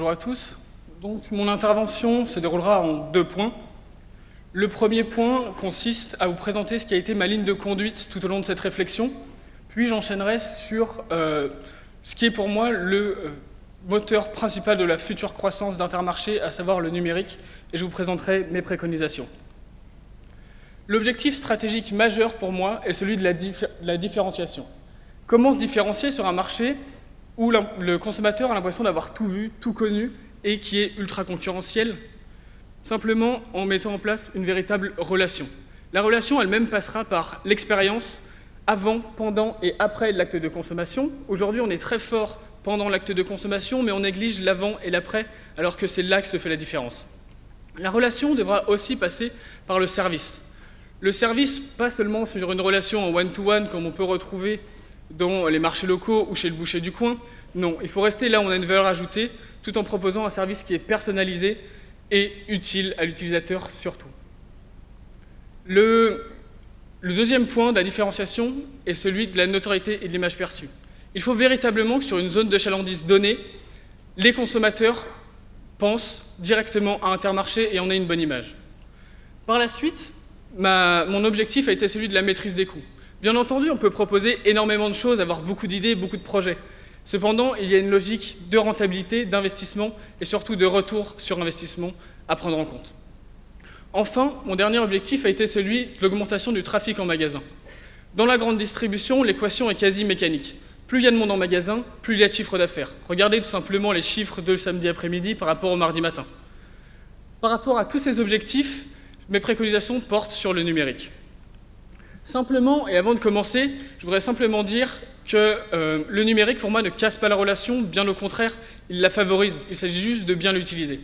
bonjour à tous. Donc, mon intervention se déroulera en 2 points. Le premier point consiste à vous présenter ce qui a été ma ligne de conduite tout au long de cette réflexion, puis j'enchaînerai sur ce qui est pour moi le moteur principal de la future croissance d'Intermarché, à savoir le numérique, et je vous présenterai mes préconisations. L'objectif stratégique majeur pour moi est celui de la différenciation. Comment se différencier sur un marché où le consommateur a l'impression d'avoir tout vu, tout connu, et qui est ultra concurrentiel? Simplement en mettant en place une véritable relation. La relation elle-même passera par l'expérience avant, pendant et après l'acte de consommation. Aujourd'hui, on est très fort pendant l'acte de consommation, mais on néglige l'avant et l'après, alors que c'est là que se fait la différence. La relation devra aussi passer par le service. Le service, pas seulement sur une relation en one-to-one, comme on peut retrouver dans les marchés locaux ou chez le boucher du coin. Non, il faut rester là où on a une valeur ajoutée, tout en proposant un service qui est personnalisé et utile à l'utilisateur surtout. Le deuxième point de la différenciation est celui de la notoriété et de l'image perçue. Il faut véritablement que sur une zone de chalandise donnée, les consommateurs pensent directement à Intermarché et en aient une bonne image. Par la suite, mon objectif a été celui de la maîtrise des coûts. Bien entendu, on peut proposer énormément de choses, avoir beaucoup d'idées, beaucoup de projets. Cependant, il y a une logique de rentabilité, d'investissement et surtout de retour sur investissement à prendre en compte. Enfin, mon dernier objectif a été celui de l'augmentation du trafic en magasin. Dans la grande distribution, l'équation est quasi mécanique. Plus il y a de monde en magasin, plus il y a de chiffre d'affaires. Regardez tout simplement les chiffres de samedi après-midi par rapport au mardi matin. Par rapport à tous ces objectifs, mes préconisations portent sur le numérique. Simplement, et avant de commencer, je voudrais simplement dire que le numérique, pour moi, ne casse pas la relation, bien au contraire, il la favorise. Il s'agit juste de bien l'utiliser.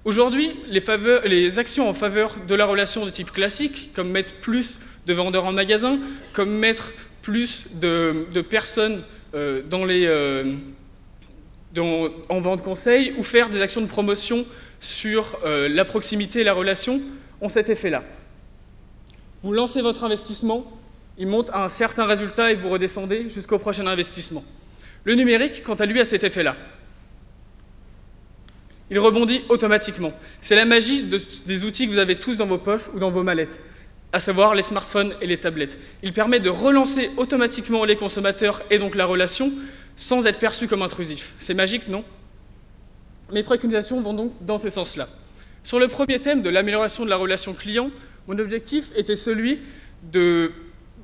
Aujourd'hui, les actions en faveur de la relation de type classique, comme mettre plus de vendeurs en magasin, comme mettre plus de personnes en vente conseil, ou faire des actions de promotion sur la proximité et la relation, ont cet effet-là. Vous lancez votre investissement, il monte à un certain résultat et vous redescendez jusqu'au prochain investissement. Le numérique, quant à lui, a cet effet-là. Il rebondit automatiquement. C'est la magie des outils que vous avez tous dans vos poches ou dans vos mallettes, à savoir les smartphones et les tablettes. Il permet de relancer automatiquement les consommateurs et donc la relation sans être perçu comme intrusif. C'est magique, non? Mes préconisations vont donc dans ce sens-là. Sur le premier thème de l'amélioration de la relation client, mon objectif était celui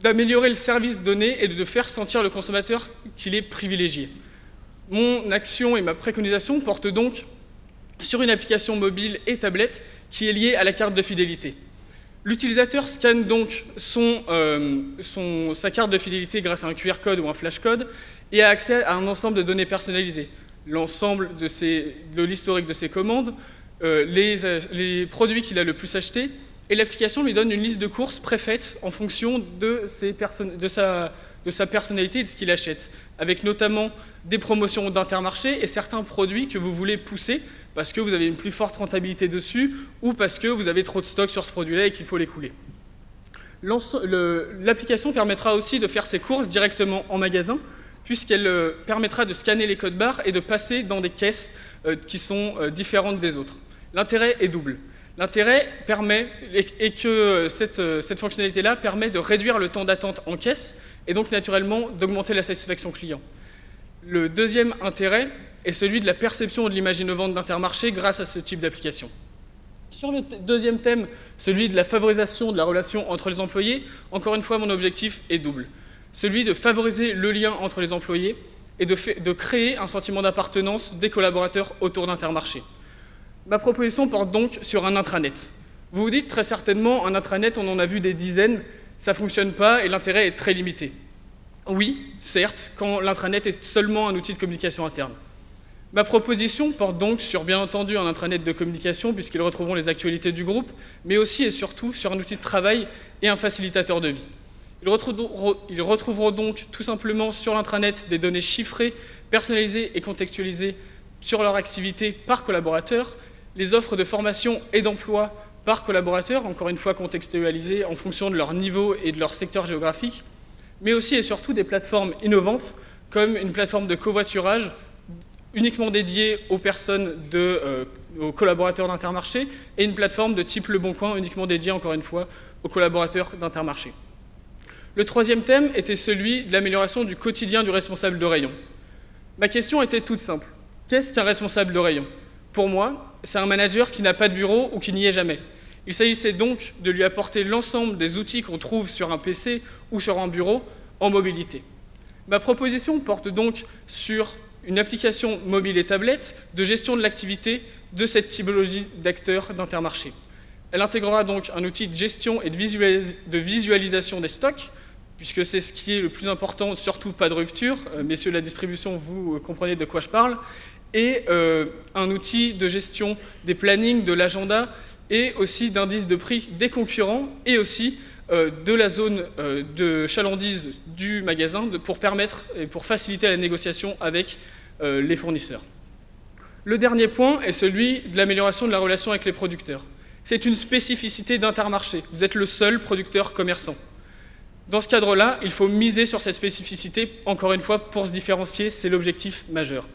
d'améliorer le service donné et de faire sentir le consommateur qu'il est privilégié. Mon action et ma préconisation portent donc sur une application mobile et tablette qui est liée à la carte de fidélité. L'utilisateur scanne donc sa carte de fidélité grâce à un QR code ou un flash code et a accès à un ensemble de données personnalisées. L'ensemble de l'historique de ses commandes, les produits qu'il a le plus achetés, et l'application lui donne une liste de courses préfaite en fonction de sa personnalité et de ce qu'il achète, avec notamment des promotions d'Intermarché et certains produits que vous voulez pousser parce que vous avez une plus forte rentabilité dessus ou parce que vous avez trop de stock sur ce produit-là et qu'il faut l'écouler. L'application permettra aussi de faire ses courses directement en magasin, puisqu'elle permettra de scanner les codes barres et de passer dans des caisses qui sont différentes des autres. L'intérêt est double. L'intérêt permet, et que cette fonctionnalité-là permet de réduire le temps d'attente en caisse et donc naturellement d'augmenter la satisfaction client. Le deuxième intérêt est celui de la perception de l'image innovante d'Intermarché grâce à ce type d'application. Sur le deuxième thème, celui de la favorisation de la relation entre les employés, encore une fois, mon objectif est double. Celui de favoriser le lien entre les employés et de créer un sentiment d'appartenance des collaborateurs autour d'Intermarché. Ma proposition porte donc sur un intranet. Vous vous dites très certainement, un intranet, on en a vu des dizaines, ça ne fonctionne pas et l'intérêt est très limité. Oui, certes, quand l'intranet est seulement un outil de communication interne. Ma proposition porte donc sur, bien entendu, un intranet de communication, puisqu'ils retrouveront les actualités du groupe, mais aussi et surtout sur un outil de travail et un facilitateur de vie. Ils retrouveront donc tout simplement sur l'intranet des données chiffrées, personnalisées et contextualisées sur leur activité par collaborateur, les offres de formation et d'emploi par collaborateur, encore une fois contextualisées en fonction de leur niveau et de leur secteur géographique, mais aussi et surtout des plateformes innovantes, comme une plateforme de covoiturage uniquement dédiée aux personnes aux collaborateurs d'Intermarché, et une plateforme de type Le Bon Coin, uniquement dédiée, encore une fois, aux collaborateurs d'Intermarché. Le troisième thème était celui de l'amélioration du quotidien du responsable de rayon. Ma question était toute simple. Qu'est-ce qu'un responsable de rayon? Pour moi, c'est un manager qui n'a pas de bureau ou qui n'y est jamais. Il s'agissait donc de lui apporter l'ensemble des outils qu'on trouve sur un PC ou sur un bureau en mobilité. Ma proposition porte donc sur une application mobile et tablette de gestion de l'activité de cette typologie d'acteurs d'Intermarché. Elle intégrera donc un outil de gestion et de visualisation des stocks, puisque c'est ce qui est le plus important, surtout pas de rupture. Messieurs de la distribution, vous comprenez de quoi je parle. Et un outil de gestion des plannings, de l'agenda, et aussi d'indices de prix des concurrents, et aussi de la zone de chalandise du magasin pour permettre et pour faciliter la négociation avec les fournisseurs. Le dernier point est celui de l'amélioration de la relation avec les producteurs. C'est une spécificité d'Intermarché. Vous êtes le seul producteur commerçant. Dans ce cadre-là, il faut miser sur cette spécificité, encore une fois, pour se différencier, c'est l'objectif majeur.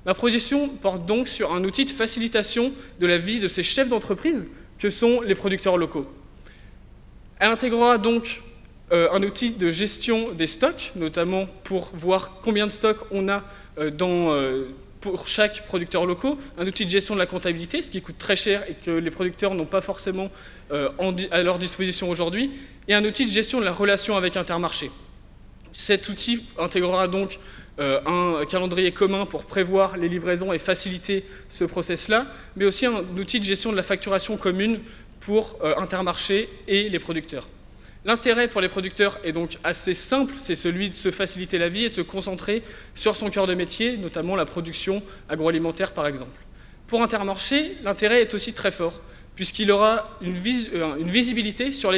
Ma proposition porte donc sur un outil de facilitation de la vie de ces chefs d'entreprise que sont les producteurs locaux. Elle intégrera donc un outil de gestion des stocks, notamment pour voir combien de stocks on a pour chaque producteur local, un outil de gestion de la comptabilité, ce qui coûte très cher et que les producteurs n'ont pas forcément à leur disposition aujourd'hui, et un outil de gestion de la relation avec Intermarché. Cet outil intégrera donc un calendrier commun pour prévoir les livraisons et faciliter ce process-là, mais aussi un outil de gestion de la facturation commune pour Intermarché et les producteurs. L'intérêt pour les producteurs est donc assez simple, c'est celui de se faciliter la vie et de se concentrer sur son cœur de métier, notamment la production agroalimentaire par exemple. Pour Intermarché, l'intérêt est aussi très fort, puisqu'il aura une visibilité sur les